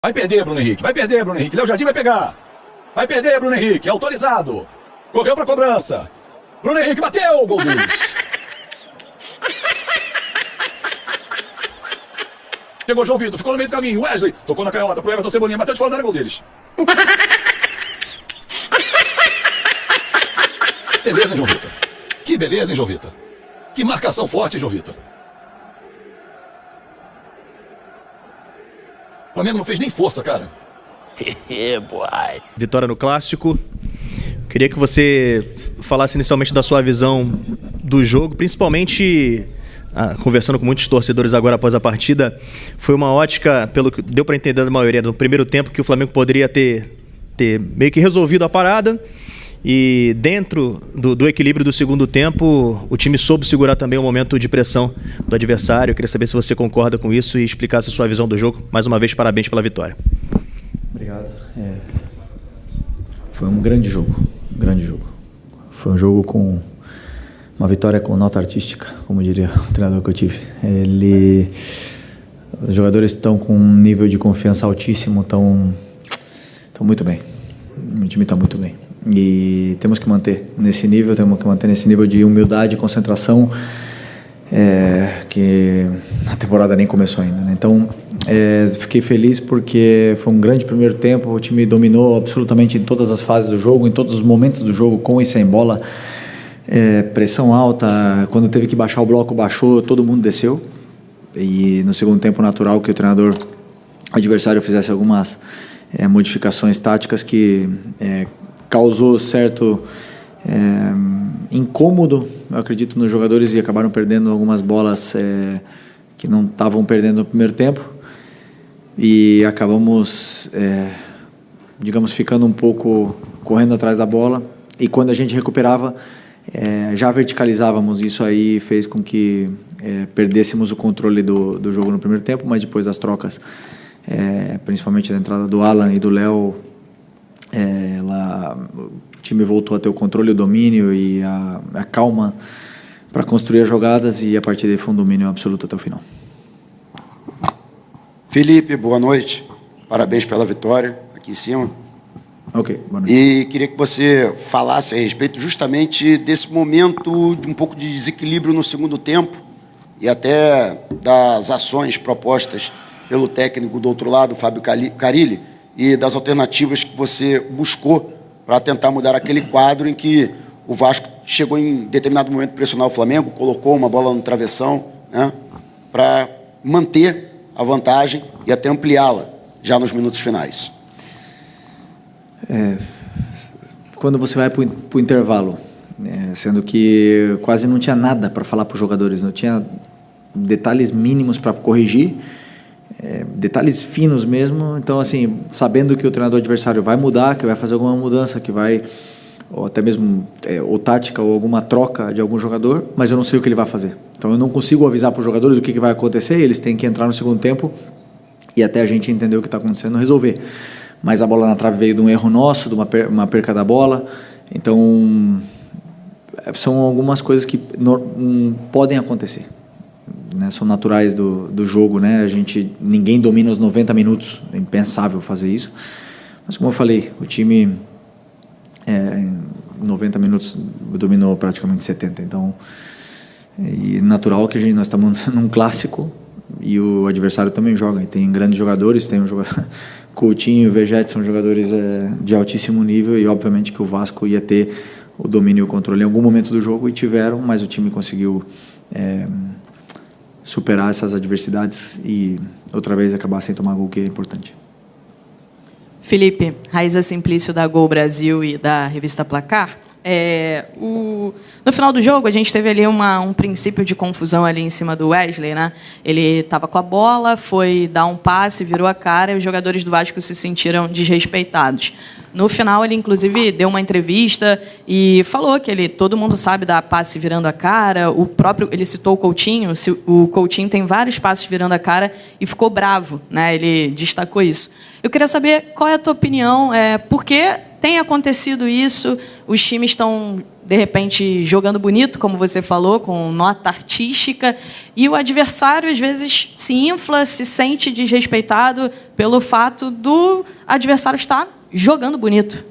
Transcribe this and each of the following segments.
Vai perder, Bruno Henrique. Vai perder, Bruno Henrique. Léo Jardim vai pegar. Vai perder, Bruno Henrique. Autorizado. Correu pra cobrança. Bruno Henrique bateu. Gol deles. Chegou João Vitor. Ficou no meio do caminho. Wesley. Tocou na canhota pro Everton Cebolinha. Bateu de fora da área. Gol deles. Beleza, hein, João Vitor? Que beleza, hein, João Vitor? Que marcação forte, hein, João Vitor? O Flamengo não fez nem força, cara. Vitória no Clássico. Queria que você falasse inicialmente da sua visão do jogo, principalmente conversando com muitos torcedores agora após a partida. Foi uma ótica, pelo que deu para entender da maioria, no primeiro tempo, que o Flamengo poderia ter meio que resolvido a parada. E dentro do equilíbrio do segundo tempo, o time soube segurar também o momento de pressão do adversário. Eu queria saber se você concorda com isso e explicasse a sua visão do jogo. Mais uma vez, parabéns pela vitória. Obrigado. Foi um grande jogo. Foi um jogo com uma vitória com nota artística, como diria o treinador que eu tive. Os jogadores estão com um nível de confiança altíssimo, estão muito bem. O time está muito bem. E temos que manter nesse nível de humildade e concentração, que a temporada nem começou ainda, né? Então, fiquei feliz porque foi um grande primeiro tempo, o time dominou absolutamente em todas as fases do jogo, em todos os momentos do jogo, com e sem bola, pressão alta, quando teve que baixar o bloco, baixou, todo mundo desceu, e no segundo tempo natural que o treinador adversário fizesse algumas modificações táticas que causou certo incômodo, eu acredito, nos jogadores, e acabaram perdendo algumas bolas que não estavam perdendo no primeiro tempo, e acabamos, digamos, ficando um pouco correndo atrás da bola, e quando a gente recuperava, já verticalizávamos. Isso aí fez com que perdêssemos o controle do jogo no primeiro tempo, mas depois das trocas, principalmente da entrada do Alan e do Léo, o time voltou a ter o controle, o domínio e a calma para construir as jogadas, e a partir daí foi um domínio absoluto até o final. Felipe, boa noite. Parabéns pela vitória aqui em cima. Ok, boa noite. E queria que você falasse a respeito justamente desse momento de um pouco de desequilíbrio no segundo tempo e até das ações propostas pelo técnico do outro lado, Fábio Carille, e das alternativas que você buscou para tentar mudar aquele quadro em que o Vasco chegou em determinado momento a pressionar o Flamengo, colocou uma bola no travessão, né, para manter a vantagem e até ampliá-la já nos minutos finais. Quando você vai para o intervalo, sendo que quase não tinha nada para falar para os jogadores, não tinha detalhes mínimos para corrigir, detalhes finos mesmo. Então, assim, sabendo que o treinador adversário vai mudar, que vai fazer alguma mudança, que vai, ou até mesmo ou tática ou alguma troca de algum jogador, mas eu não sei o que ele vai fazer. Então eu não consigo avisar para os jogadores o que vai acontecer, eles têm que entrar no segundo tempo e até a gente entender o que está acontecendo, resolver. Mas a bola na trave veio de um erro nosso, de uma perca da bola. Então são algumas coisas que podem acontecer, né? São naturais do jogo, né? Ninguém domina os 90 minutos, é impensável fazer isso. Mas como eu falei, o time em 90 minutos dominou praticamente 70. Então, e natural que nós estamos num clássico e o adversário também joga. E tem grandes jogadores, tem um jogador, Coutinho e Vegete são jogadores de altíssimo nível, e obviamente que o Vasco ia ter o domínio e o controle em algum momento do jogo, e tiveram, mas o time conseguiu superar essas adversidades e outra vez acabar sem tomar gol, que é importante. Felipe, Raíza Simplício da Gol Brasil e da revista Placar. No final do jogo, a gente teve ali um princípio de confusão ali em cima do Wesley, né? Ele estava com a bola, foi dar um passe, virou a cara, e os jogadores do Vasco se sentiram desrespeitados. No final, ele, inclusive, deu uma entrevista e falou que todo mundo sabe dar passe virando a cara. Ele citou o Coutinho. O Coutinho tem vários passes virando a cara e ficou bravo, né? Ele destacou isso. Eu queria saber qual é a tua opinião, por que tem acontecido isso, os times estão, de repente, jogando bonito, como você falou, com nota artística, e o adversário, às vezes, se infla, se sente desrespeitado pelo fato do adversário estar jogando bonito.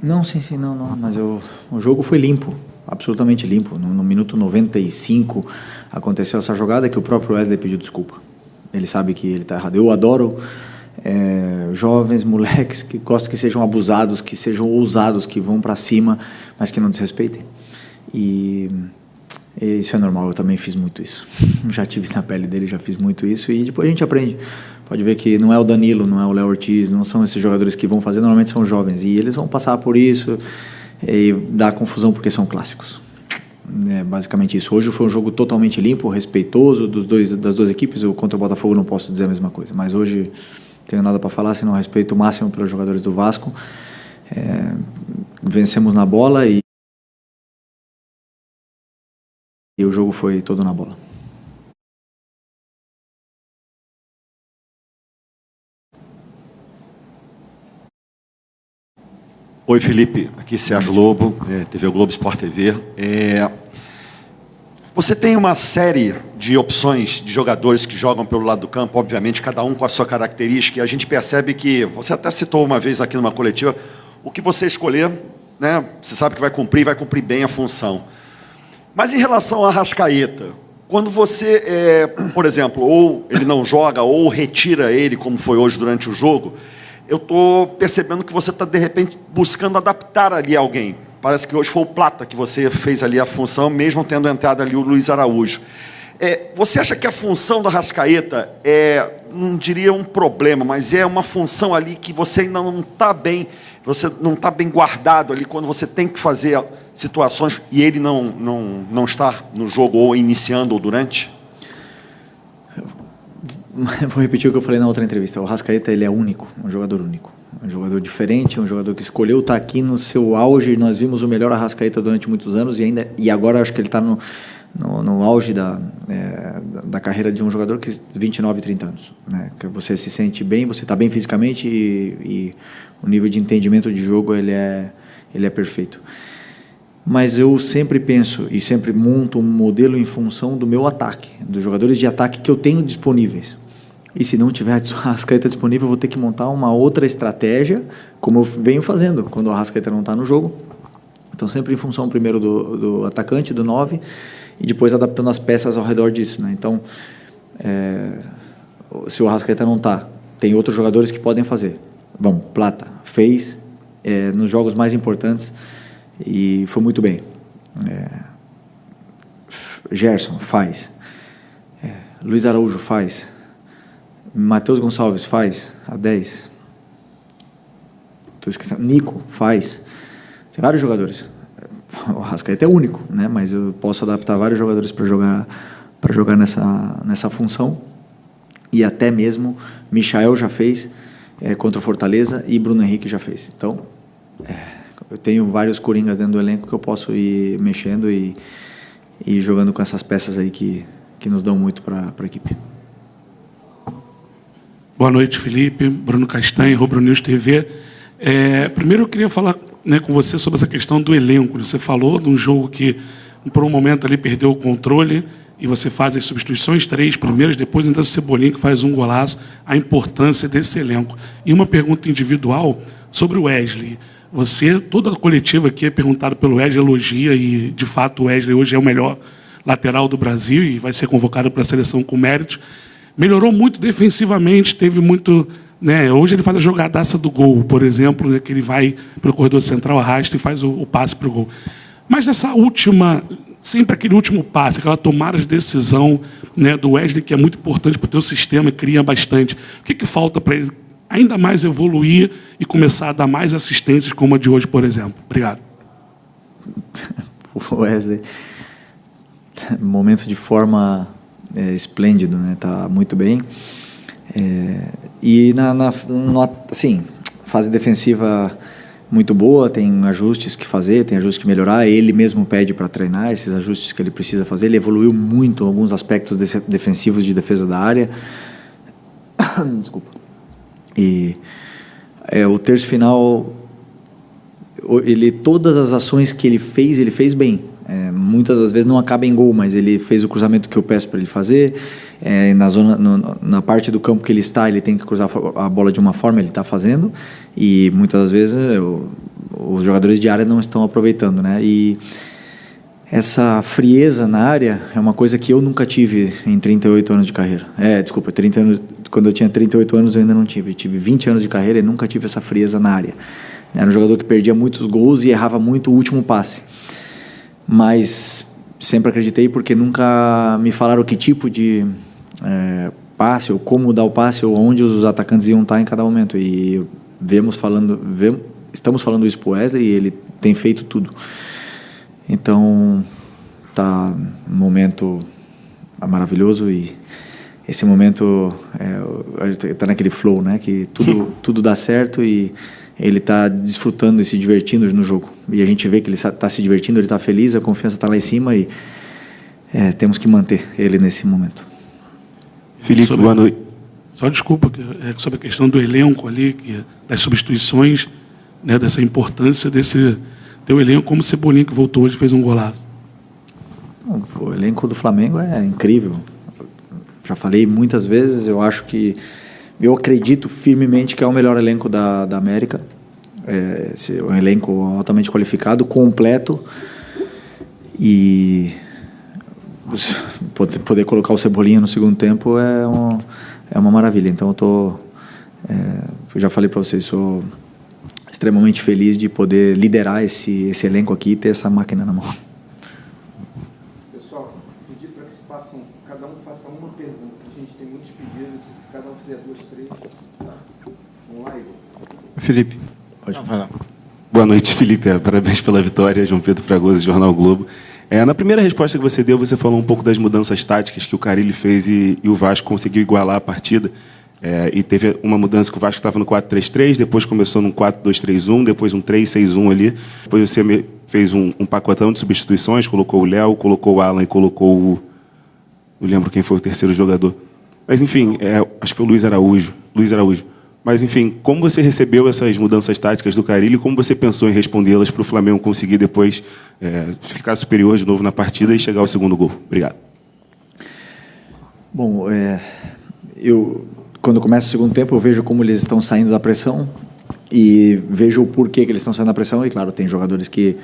Não, sim, não, mas o jogo foi limpo, absolutamente limpo. No minuto 95 aconteceu essa jogada que o próprio Wesley pediu desculpa. Ele sabe que ele está errado. Eu adoro jovens, moleques que gostam que sejam abusados, que sejam ousados, que vão para cima, mas que não desrespeitem. E isso é normal, eu também fiz muito isso. Já tive na pele dele, já fiz muito isso, e depois a gente aprende. Pode ver que não é o Danilo, não é o Léo Ortiz, não são esses jogadores que vão fazer, normalmente são jovens, e eles vão passar por isso e dar confusão porque são clássicos. É basicamente isso. Hoje foi um jogo totalmente limpo, respeitoso das duas equipes. Eu contra o Botafogo não posso dizer a mesma coisa, mas hoje não tenho nada para falar, senão respeito máximo pelos jogadores do Vasco. Vencemos na bola e o jogo foi todo na bola. Oi, Felipe, aqui Sérgio Lobo, TV Globo Sport TV. Você tem uma série de opções de jogadores que jogam pelo lado do campo, obviamente, cada um com a sua característica, e a gente percebe que, você até citou uma vez aqui numa coletiva, o que você escolher, né, você sabe que vai cumprir bem a função. Mas em relação ao Arrascaeta, quando você, por exemplo, ou ele não joga, ou retira ele, como foi hoje durante o jogo, eu estou percebendo que você está, de repente, buscando adaptar ali alguém. Parece que hoje foi o Plata que você fez ali a função, mesmo tendo entrado ali o Luiz Araújo. Você acha que a função do Arrascaeta não diria um problema, mas é uma função ali que você ainda não está bem, você não está bem guardado ali quando você tem que fazer situações e ele não está no jogo ou iniciando ou durante? Vou repetir o que eu falei na outra entrevista. O Arrascaeta, ele é único, um jogador único. Um jogador diferente, um jogador que escolheu estar aqui no seu auge. Nós vimos o melhor Arrascaeta durante muitos anos e agora acho que ele está no auge da carreira de um jogador que 29, 30 anos. Né? Que você se sente bem, você está bem fisicamente e o nível de entendimento de jogo ele é perfeito. Mas eu sempre penso e sempre monto um modelo em função do meu ataque, dos jogadores de ataque que eu tenho disponíveis. E se não tiver a Arrascaeta disponível, eu vou ter que montar uma outra estratégia, como eu venho fazendo quando o Arrascaeta não está no jogo. Então, sempre em função primeiro do atacante, do 9, e depois adaptando as peças ao redor disso. Né? Então, se o Arrascaeta não está, tem outros jogadores que podem fazer. Bom, Plata fez nos jogos mais importantes e foi muito bem. Gerson faz. Luiz Araújo faz. Matheus Gonçalves faz a 10. Estou esquecendo. Nico faz. Tem vários jogadores. O Arrascaeta é único, né? Mas eu posso adaptar vários jogadores para jogar nessa função. E até mesmo Michael já fez contra o Fortaleza e Bruno Henrique já fez. Então, eu tenho vários coringas dentro do elenco que eu posso ir mexendo e jogando com essas peças aí que nos dão muito para a equipe. Boa noite, Felipe. Bruno Castanho, Rubro News TV. Primeiro eu queria falar com você sobre essa questão do elenco. Você falou de um jogo que, por um momento, ali perdeu o controle e você faz as substituições, 3 primeiras, depois ainda o Cebolinha que faz um golaço, a importância desse elenco. E uma pergunta individual sobre o Wesley. Toda a coletiva aqui é perguntada pelo Wesley, elogia, e, de fato, o Wesley hoje é o melhor lateral do Brasil e vai ser convocado para a seleção com méritos. Melhorou muito defensivamente, teve muito... Né, hoje ele faz a jogadaça do gol, por exemplo, né, que ele vai para o corredor central, arrasta e faz o passe para o gol. Mas nessa última, sempre aquele último passe, aquela tomada de decisão, né, do Wesley, que é muito importante para o teu sistema e cria bastante. O que falta para ele ainda mais evoluir e começar a dar mais assistências como a de hoje, por exemplo? Obrigado. O Wesley, momento de forma esplêndido, né? Tá muito bem. E assim, fase defensiva muito boa, tem ajustes que fazer, tem ajustes que melhorar, ele mesmo pede para treinar esses ajustes que ele precisa fazer, ele evoluiu muito em alguns aspectos defensivos de defesa da área. Desculpa. E o terço final, todas as ações que ele fez bem. Muitas das vezes não acaba em gol, mas ele fez o cruzamento que eu peço para ele fazer. Na parte do campo que ele está, ele tem que cruzar a bola de uma forma, ele está fazendo. E muitas das vezes os jogadores de área não estão aproveitando, né? E essa frieza na área é uma coisa que eu nunca tive em 38 anos de carreira. 30 anos, quando eu tinha 38 anos eu ainda não tive. Eu tive 20 anos de carreira e nunca tive essa frieza na área. Era um jogador que perdia muitos gols e errava muito o último passe. Mas sempre acreditei, porque nunca me falaram que tipo de passe, ou como dar o passe, ou onde os atacantes iam estar em cada momento. E estamos falando isso para o Wesley e ele tem feito tudo. Então, tá um momento maravilhoso, e esse momento tá naquele flow, né? Que tudo dá certo e ele está desfrutando e se divertindo no jogo. E a gente vê que ele está se divertindo, ele está feliz, a confiança está lá em cima e temos que manter ele nesse momento. Felipe, boa noite. Só desculpa, sobre a questão do elenco ali, das substituições, né, dessa importância desse teu elenco, como o Cebolinha, que voltou hoje, fez um golaço. O elenco do Flamengo é incrível. Já falei muitas vezes, eu acredito firmemente que é o melhor elenco da América. É um elenco altamente qualificado, completo, e poder colocar o Cebolinha no segundo tempo é uma maravilha. Então eu já falei para vocês, sou extremamente feliz de poder liderar esse elenco aqui e ter essa máquina na mão. Pessoal, pedir para que cada um faça uma pergunta. A gente tem muitos pedidos, se cada um fizer 2, 3, tá? Vamos lá, Igor. Felipe. Pode falar. Boa noite, Felipe. Parabéns pela vitória. João Pedro Fragoso, Jornal Globo. Na primeira resposta que você deu, você falou um pouco das mudanças táticas que o Carille fez e o Vasco conseguiu igualar a partida. E teve uma mudança que o Vasco estava no 4-3-3, depois começou num 4-2-3-1, depois um 3-6-1 ali. Depois você fez um pacotão de substituições, colocou o Léo, colocou o Alan e colocou o... Não lembro quem foi o terceiro jogador. Mas, enfim, acho que foi o Luiz Araújo. Mas, enfim, como você recebeu essas mudanças táticas do Carille e como você pensou em respondê-las para o Flamengo conseguir depois ficar superior de novo na partida e chegar ao segundo gol? Obrigado. Bom, quando começa o segundo tempo, eu vejo como eles estão saindo da pressão e vejo o porquê que eles estão saindo da pressão. E, claro, tem jogadores que...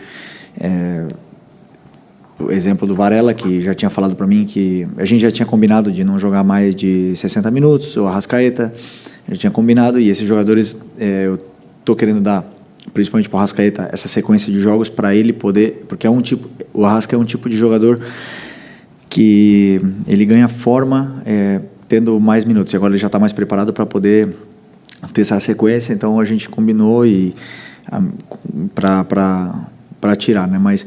o exemplo do Varela, que já tinha falado para mim que a gente já tinha combinado de não jogar mais de 60 minutos, o Arrascaeta... A gente tinha combinado, e esses jogadores, eu estou querendo dar, principalmente para o Arrascaeta, essa sequência de jogos para ele poder, porque o Arrasca é um tipo de jogador que ele ganha forma tendo mais minutos, e agora ele já está mais preparado para poder ter essa sequência. Então a gente combinou para tirar, né? Mas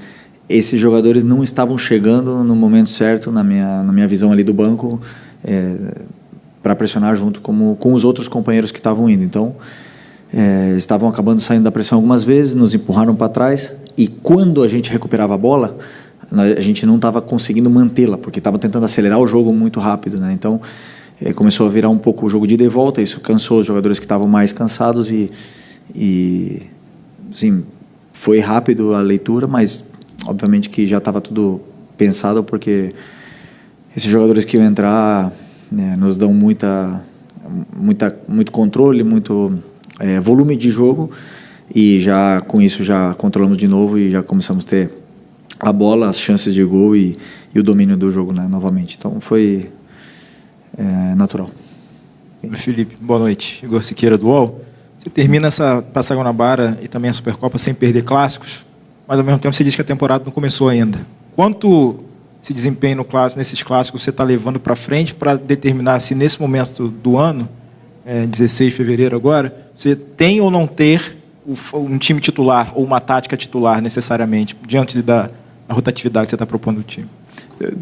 esses jogadores não estavam chegando no momento certo, na minha visão ali do banco, para pressionar junto com os outros companheiros que estavam indo. Então, estavam acabando saindo da pressão algumas vezes, nos empurraram para trás, e quando a gente recuperava a bola, a gente não estava conseguindo mantê-la, porque estava tentando acelerar o jogo muito rápido, né? Então, começou a virar um pouco o jogo de ida e volta, isso cansou os jogadores que estavam mais cansados e assim, foi rápido a leitura, mas obviamente que já estava tudo pensado, porque esses jogadores que iam entrar... nos dão muito controle, muito volume de jogo, e já com isso já controlamos de novo e já começamos a ter a bola, as chances de gol e o domínio do jogo, né, novamente. Então foi natural. Felipe, boa noite. Igor Siqueira do UOL. Você termina essa Taça Guanabara e também a Supercopa sem perder clássicos, mas ao mesmo tempo você diz que a temporada não começou ainda. Quanto esse desempenho nesses clássicos você está levando para frente para determinar se nesse momento do ano, 16 de fevereiro agora, você tem ou não ter um time titular ou uma tática titular necessariamente, diante da rotatividade que você está propondo ao time?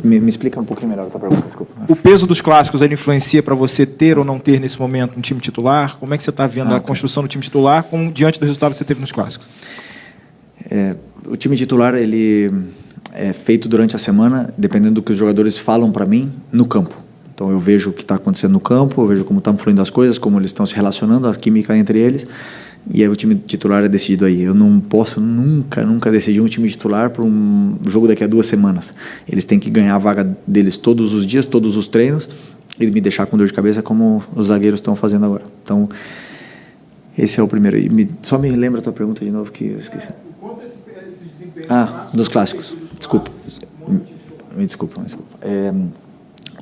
Me explica um pouquinho melhor a tua pergunta, desculpa. O peso dos clássicos, ele influencia para você ter ou não ter nesse momento um time titular? Como é que você está vendo a construção do time titular diante do resultado que você teve nos clássicos? O time titular, ele... é feito durante a semana, dependendo do que os jogadores falam para mim, no campo. Então eu vejo o que está acontecendo no campo, eu vejo como estão fluindo as coisas, como eles estão se relacionando, a química entre eles, e aí o time titular é decidido aí. Eu não posso nunca decidir um time titular para um jogo daqui a 2 semanas. Eles têm que ganhar a vaga deles todos os dias, todos os treinos, e me deixar com dor de cabeça como os zagueiros estão fazendo agora. Então, esse é o primeiro. E só me lembra a tua pergunta de novo, que eu esqueci. Dos clássicos. Desculpa. Me desculpa.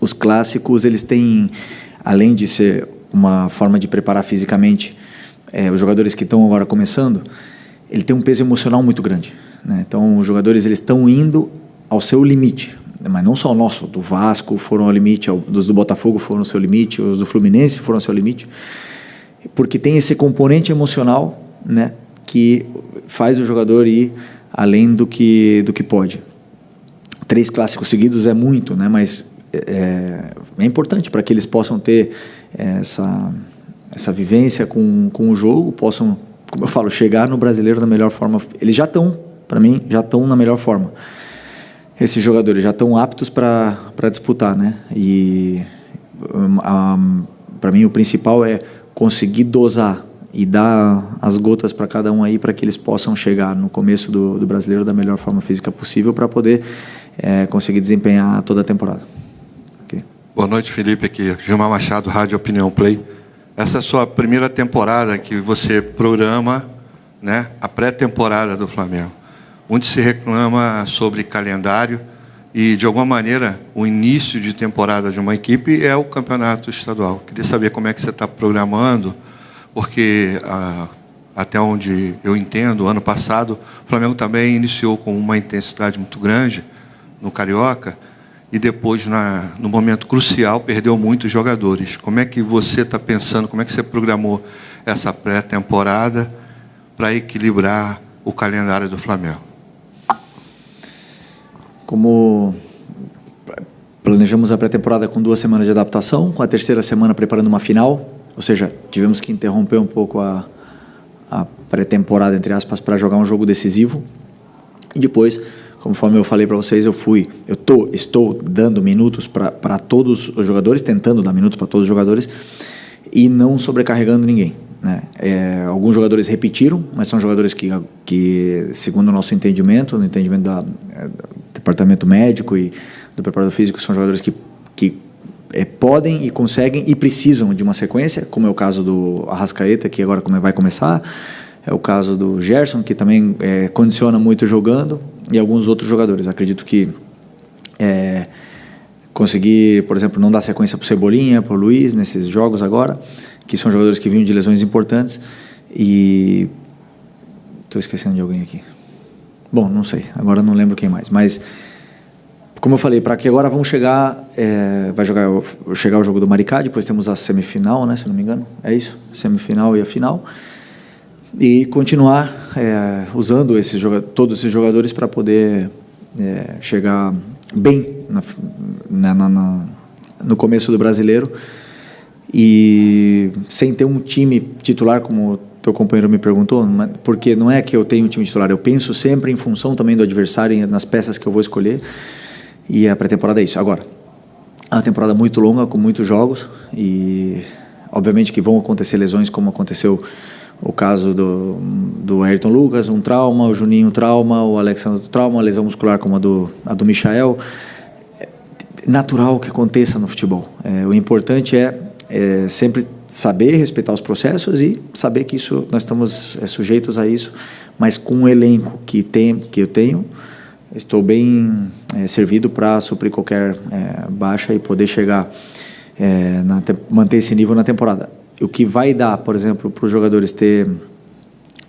Os clássicos, eles têm, além de ser uma forma de preparar fisicamente os jogadores que estão agora começando, ele tem um peso emocional muito grande, né? Então, os jogadores eles estão indo ao seu limite, mas não só o nosso, do Vasco foram ao limite, dos do Botafogo foram ao seu limite, os do Fluminense foram ao seu limite, porque tem esse componente emocional, né, que faz o jogador ir além do que pode. 3 clássicos seguidos é muito, né, mas é importante para que eles possam ter essa vivência com o jogo, possam, como eu falo, chegar no Brasileiro da melhor forma. Eles já estão, para mim, na melhor forma. Esses jogadores já estão aptos para disputar, né? E para mim o principal é conseguir dosar e dar as gotas para cada um aí, para que eles possam chegar no começo do Brasileiro da melhor forma física possível, para poder conseguir desempenhar toda a temporada. Okay. Boa noite, Felipe, aqui Gilmar Machado, Rádio Opinião Play. Essa é a sua primeira temporada que você programa, né, a pré-temporada do Flamengo. Muito se reclama sobre calendário e, de alguma maneira, o início de temporada de uma equipe é o campeonato estadual. Queria saber como é que você está programando, porque, até onde eu entendo, ano passado, o Flamengo também iniciou com uma intensidade muito grande no Carioca e depois, no momento crucial, perdeu muitos jogadores. Como é que você está pensando, como é que você programou essa pré-temporada para equilibrar o calendário do Flamengo? Como planejamos a pré-temporada com 2 semanas de adaptação, com a 3ª semana preparando uma final, ou seja, tivemos que interromper um pouco a pré-temporada, entre aspas, para jogar um jogo decisivo. E depois, conforme eu falei para vocês, estou dando minutos para todos os jogadores, tentando dar minutos para todos os jogadores e não sobrecarregando ninguém, né? Alguns jogadores repetiram, mas são jogadores que segundo o nosso entendimento, no entendimento do departamento médico e do preparador físico, são jogadores que podem e conseguem e precisam de uma sequência, como é o caso do Arrascaeta, que agora vai começar, é o caso do Gerson, que também condiciona muito jogando, e alguns outros jogadores. Acredito que conseguir, por exemplo, não dar sequência para o Cebolinha, para o Luiz, nesses jogos agora, que são jogadores que vinham de lesões importantes, e estou esquecendo de alguém aqui. Bom, não sei, agora não lembro quem mais, mas como eu falei, para que agora vamos chegar, vai chegar o jogo do Maricá, depois temos a semifinal, né, se não me engano, é isso, semifinal e a final, e continuar usando todos esses jogadores para poder chegar bem no começo do Brasileiro, e sem ter um time titular, como o teu companheiro me perguntou, porque não é que eu tenho um time titular, eu penso sempre em função também do adversário, nas peças que eu vou escolher, e a pré-temporada é isso. Agora, é uma temporada muito longa, com muitos jogos, e obviamente que vão acontecer lesões, como aconteceu o caso do Ayrton Lucas, um trauma, o Juninho um trauma, o Alexandre trauma, a lesão muscular como a do Michael. É natural que aconteça no futebol. O importante é sempre saber respeitar os processos e saber que isso, nós estamos sujeitos a isso, mas com o elenco que eu tenho, estou bem servido para suprir qualquer baixa e poder chegar, manter esse nível na temporada. O que vai dar, por exemplo, para os jogadores ter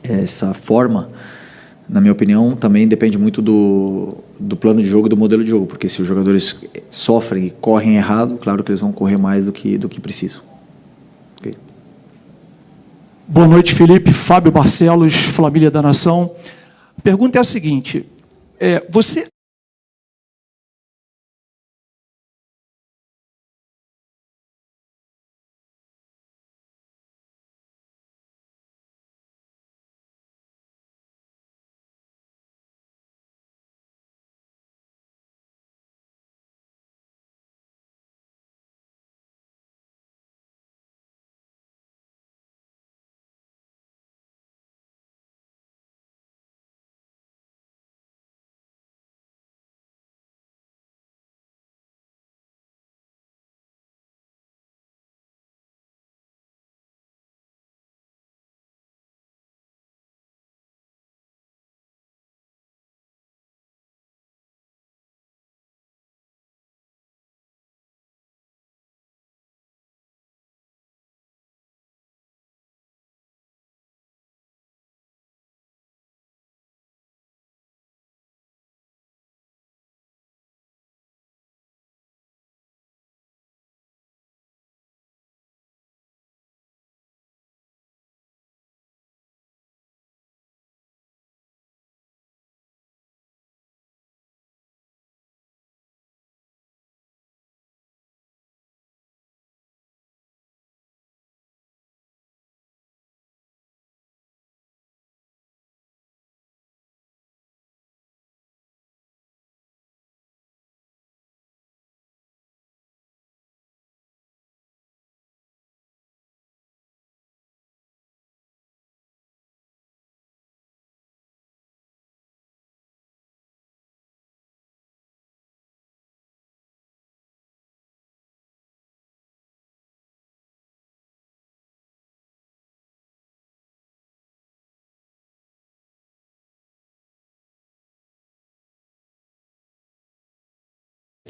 essa forma, na minha opinião, também depende muito do plano de jogo e do modelo de jogo, porque se os jogadores sofrem e correm errado, claro que eles vão correr mais do que precisam. Okay. Boa noite, Felipe. Fábio Barcelos, Família da Nação. A pergunta é a seguinte: você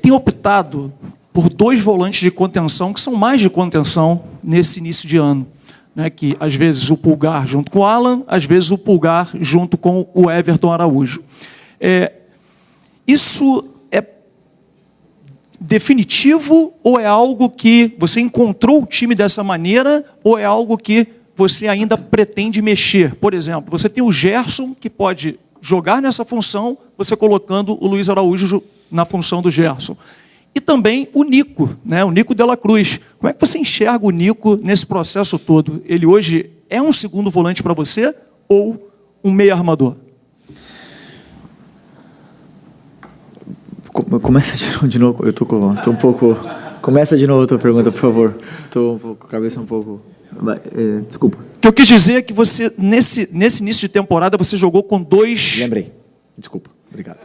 tem optado por 2 volantes de contenção, que são mais de contenção nesse início de ano. Né, que às vezes o Pulgar junto com o Alan, às vezes o Pulgar junto com o Everton Araújo. Isso é definitivo ou é algo que você encontrou o time dessa maneira ou é algo que você ainda pretende mexer? Por exemplo, você tem o Gerson, que pode jogar nessa função, você colocando o Luiz Araújo na função do Gerson. E também o Nico, né? O Nico Dela Cruz. Como é que você enxerga o Nico nesse processo todo? Ele hoje é um segundo volante para você ou um meio armador? Começa de novo. Eu tô um pouco. Começa de novo a tua pergunta, por favor. Estou com a cabeça um pouco. Desculpa. O que eu quis dizer é que você, nesse início de temporada, você jogou com 2. Lembrei. Desculpa. Obrigado.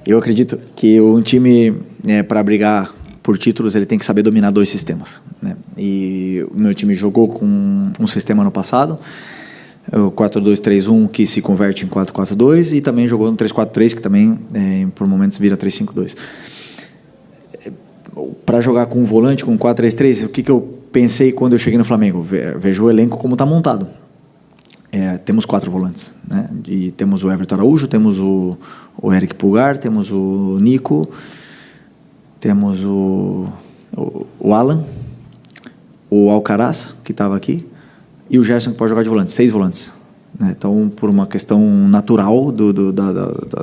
Eu acredito que um time, para brigar por títulos, ele tem que saber dominar 2 sistemas. Né? E o meu time jogou com um sistema no passado, o 4-2-3-1, que se converte em 4-4-2, e também jogou no 3-4-3, que também, por momentos, vira 3-5-2. Para jogar com um volante, com 4-3-3, o que eu pensei quando eu cheguei no Flamengo? Vejo o elenco como está montado. Temos 4 volantes, né? E temos o Everton Araújo, temos o Eric Pulgar, temos o Nico, temos o Alan, o Alcaraz, que estava aqui, e o Gerson, que pode jogar de volante, 6 volantes. Né? Então, por uma questão natural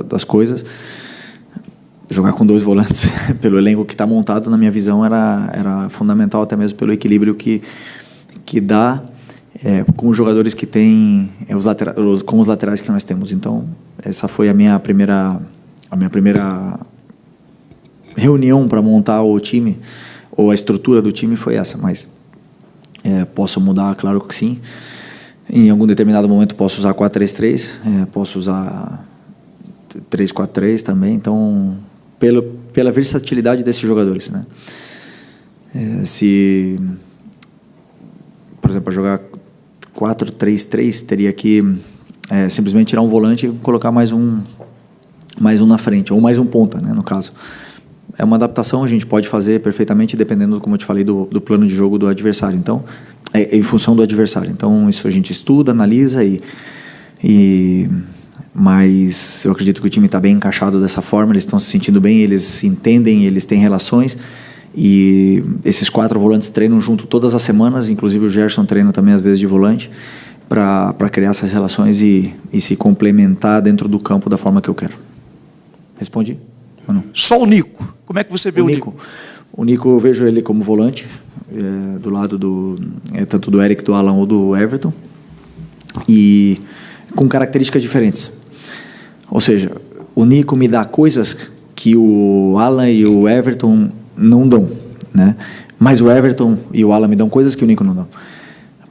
das coisas, jogar com 2 volantes pelo elenco que está montado, na minha visão, era fundamental, até mesmo pelo equilíbrio que dá com os jogadores que têm com os laterais que nós temos. Então, essa foi a minha primeira reunião para montar o time, ou a estrutura do time foi essa. Mas posso mudar, claro que sim. Em algum determinado momento posso usar 4-3-3, posso usar 3-4-3 também. Então, pela versatilidade desses jogadores, né? Por exemplo, para jogar 4-3-3, teria que simplesmente tirar um volante e colocar mais um na frente, ou mais um ponta, né, no caso. É uma adaptação, a gente pode fazer perfeitamente, dependendo, como eu te falei, do plano de jogo do adversário. Então, em função do adversário. Então, isso a gente estuda, analisa, mas eu acredito que o time está bem encaixado dessa forma, eles estão se sentindo bem, eles se entendem, eles têm relações. E esses 4 volantes treinam junto todas as semanas, inclusive o Gerson treina também às vezes de volante, para criar essas relações e se complementar dentro do campo da forma que eu quero. Respondi? Ou não? Só o Nico. Como é que você vê o Nico? O Nico, eu vejo ele como volante, do lado tanto do Eric, do Alan ou do Everton, e com características diferentes. Ou seja, o Nico me dá coisas que o Alan e o Everton não dão, né? Mas o Everton e o Alan me dão coisas que o Nico não dão.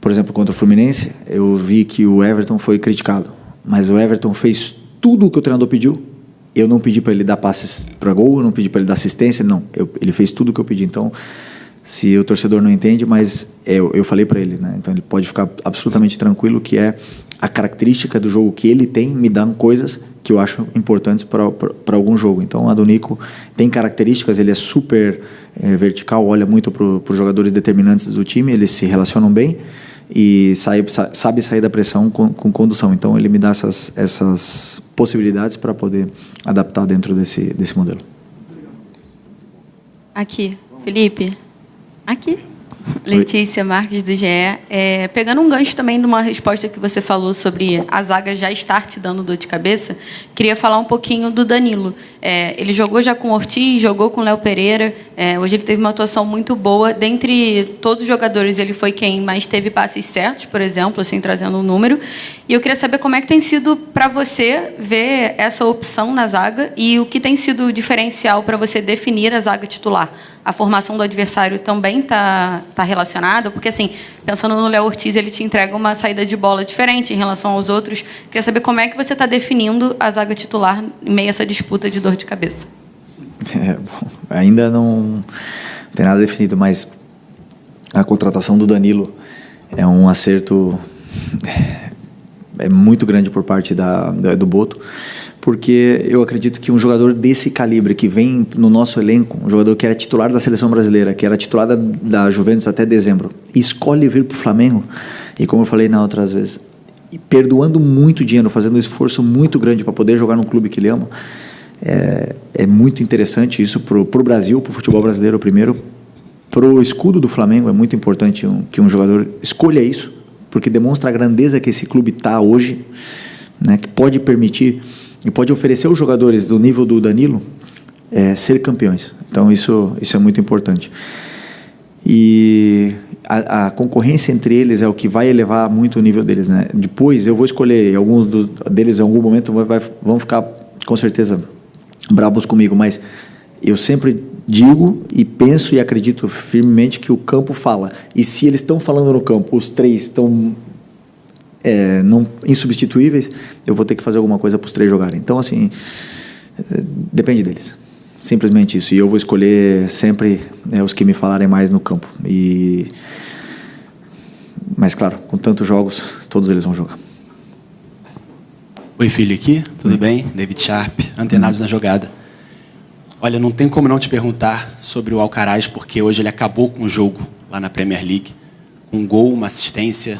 Por exemplo, contra o Fluminense, eu vi que o Everton foi criticado, mas o Everton fez tudo o que o treinador pediu. Eu não pedi para ele dar passes para gol, eu não pedi para ele dar assistência, não. Ele fez tudo o que eu pedi. Então, se o torcedor não entende, mas eu falei para ele, né? Então ele pode ficar absolutamente tranquilo que a característica do jogo que ele tem me dão coisas que eu acho importantes para algum jogo. Então, a do Nico tem características, ele é super vertical, olha muito para os jogadores determinantes do time, eles se relacionam bem e sabe sair da pressão com condução. Então, ele me dá essas possibilidades para poder adaptar dentro desse modelo. Aqui, Felipe. Aqui. Letícia Marques, do GE. Pegando um gancho também de uma resposta que você falou sobre a zaga já estar te dando dor de cabeça, queria falar um pouquinho do Danilo. Ele jogou já com o Ortiz, jogou com o Léo Pereira. Hoje ele teve uma atuação muito boa. Dentre todos os jogadores, ele foi quem mais teve passes certos, por exemplo, assim, trazendo um número. E eu queria saber como é que tem sido para você ver essa opção na zaga e o que tem sido o diferencial para você definir a zaga titular. A formação do adversário também está relacionada? Porque, assim, pensando no Léo Ortiz, ele te entrega uma saída de bola diferente em relação aos outros. Queria saber como é que você está definindo a zaga titular em meio a essa disputa de dor de cabeça. Bom, ainda não tem nada definido, mas a contratação do Danilo é um acerto muito grande por parte do Boto, porque eu acredito que um jogador desse calibre, que vem no nosso elenco, um jogador que era titular da seleção brasileira, que era titular da Juventus até dezembro, escolhe vir para o Flamengo, e como eu falei na outras vezes, e perdoando muito dinheiro, fazendo um esforço muito grande para poder jogar num clube que ele ama, é muito interessante isso para o Brasil, para o futebol brasileiro primeiro, para o escudo do Flamengo é muito importante que um jogador escolha isso, porque demonstra a grandeza que esse clube está hoje, né, que pode permitir e pode oferecer aos jogadores do nível do Danilo ser campeões. Então isso é muito importante. E a concorrência entre eles é o que vai elevar muito o nível deles, né? Depois eu vou escolher, alguns deles em algum momento vão ficar com certeza brabos comigo, mas eu sempre digo e penso e acredito firmemente que o campo fala. E se eles estão falando no campo, os três estão não insubstituíveis, eu vou ter que fazer alguma coisa para os três jogarem. Então, assim, depende deles. Simplesmente isso. E eu vou escolher sempre os que me falarem mais no campo. Mas, claro, com tantos jogos, todos eles vão jogar. Oi, filho, aqui. Tudo bem? David Sharp, antenados na jogada. Olha, não tem como não te perguntar sobre o Alcaraz, porque hoje ele acabou com o jogo lá na Premier League. Um gol, uma assistência,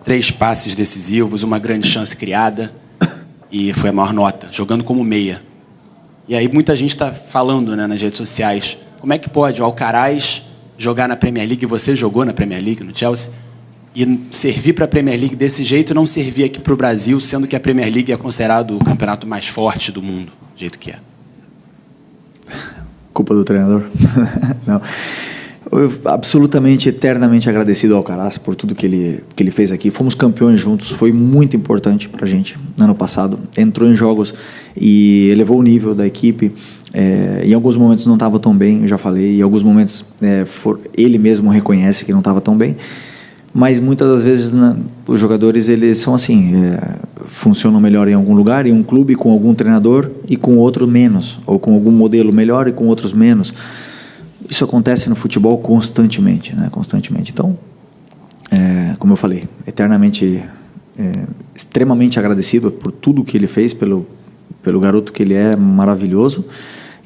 3 passes decisivos, uma grande chance criada e foi a maior nota, jogando como meia. E aí muita gente está falando, né, nas redes sociais, como é que pode o Alcaraz jogar na Premier League, você jogou na Premier League, no Chelsea, e servir para a Premier League desse jeito e não servir aqui para o Brasil, sendo que a Premier League é considerado o campeonato mais forte do mundo, do jeito que é. Culpa do treinador? Não. Eu absolutamente, eternamente agradecido ao Alcaraz por tudo que ele fez aqui. Fomos campeões juntos, foi muito importante para a gente ano passado. Entrou em jogos e elevou o nível da equipe. Em alguns momentos não estava tão bem, eu já falei. Em alguns momentos ele mesmo reconhece que não estava tão bem. Mas muitas das vezes os jogadores eles são assim, funcionam melhor em algum lugar, em um clube com algum treinador e com outro menos, ou com algum modelo melhor e com outros menos. Isso acontece no futebol constantemente, né? Constantemente. Então, como eu falei, eternamente, extremamente agradecido por tudo que ele fez, pelo garoto que ele é, maravilhoso.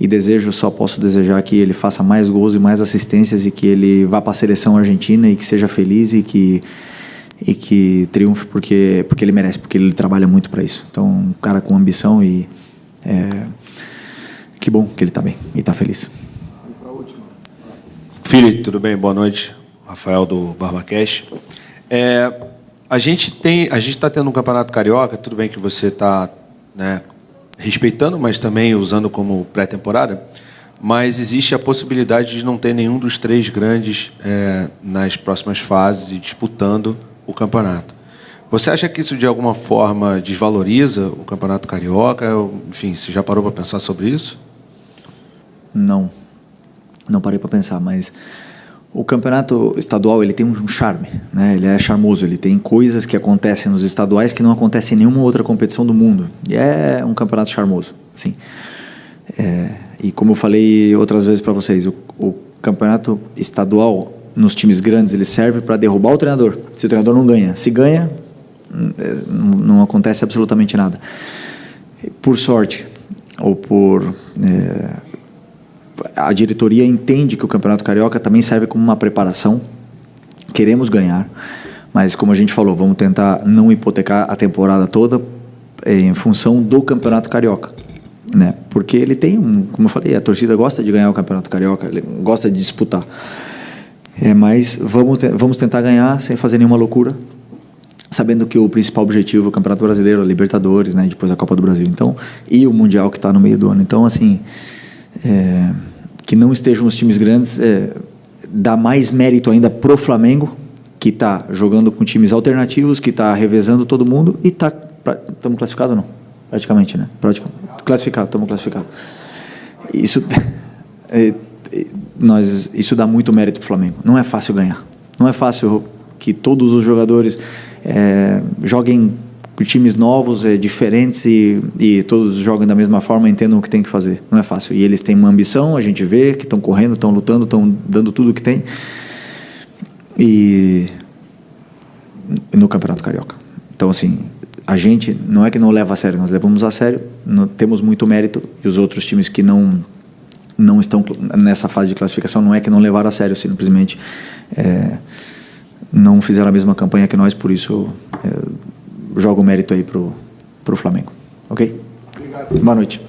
E só posso desejar que ele faça mais gols e mais assistências e que ele vá para a seleção argentina e que seja feliz e que triunfe porque ele merece, porque ele trabalha muito para isso. Então, um cara com ambição e que bom que ele está bem e está feliz. Felipe, tudo bem? Boa noite. Rafael do BarbaCast. A gente está tendo um campeonato carioca, tudo bem que você está, né, respeitando, mas também usando como pré-temporada, mas existe a possibilidade de não ter nenhum dos 3 grandes nas próximas fases e disputando o campeonato. Você acha que isso de alguma forma desvaloriza o campeonato carioca? Enfim, você já parou para pensar sobre isso? Não parei para pensar, mas o campeonato estadual ele tem um charme, né? Ele é charmoso, ele tem coisas que acontecem nos estaduais que não acontecem em nenhuma outra competição do mundo. E é um campeonato charmoso, sim. E como eu falei outras vezes para vocês, o campeonato estadual nos times grandes ele serve para derrubar o treinador. Se o treinador não ganha, se ganha, não acontece absolutamente nada. Por sorte ou por a diretoria entende que o Campeonato Carioca também serve como uma preparação. Queremos ganhar, mas como a gente falou, vamos tentar não hipotecar a temporada toda em função do Campeonato Carioca, né? Porque ele tem como eu falei, a torcida gosta de ganhar o Campeonato Carioca, ele gosta de disputar. Mas vamos tentar ganhar sem fazer nenhuma loucura, sabendo que o principal objetivo é o Campeonato Brasileiro, a Libertadores, né? Depois a Copa do Brasil, então, e o Mundial que está no meio do ano. Então, assim, que não estejam os times grandes dá mais mérito ainda pro Flamengo, que está jogando com times alternativos, que está revezando todo mundo e estamos classificados ou não? Praticamente, né? Estamos classificados. Isso isso dá muito mérito pro Flamengo. Não é fácil ganhar. Não é fácil que todos os jogadores joguem com times novos, diferentes e todos jogam da mesma forma, entendam o que tem que fazer. Não é fácil. E eles têm uma ambição, a gente vê que estão correndo, estão lutando, estão dando tudo o que tem. E no Campeonato Carioca. Então, assim, a gente não é que não leva a sério, nós levamos a sério, temos muito mérito, e os outros times que não estão nessa fase de classificação não é que não levaram a sério, simplesmente não fizeram a mesma campanha que nós, por isso jogo o mérito aí pro Flamengo. Ok? Obrigado. Boa noite.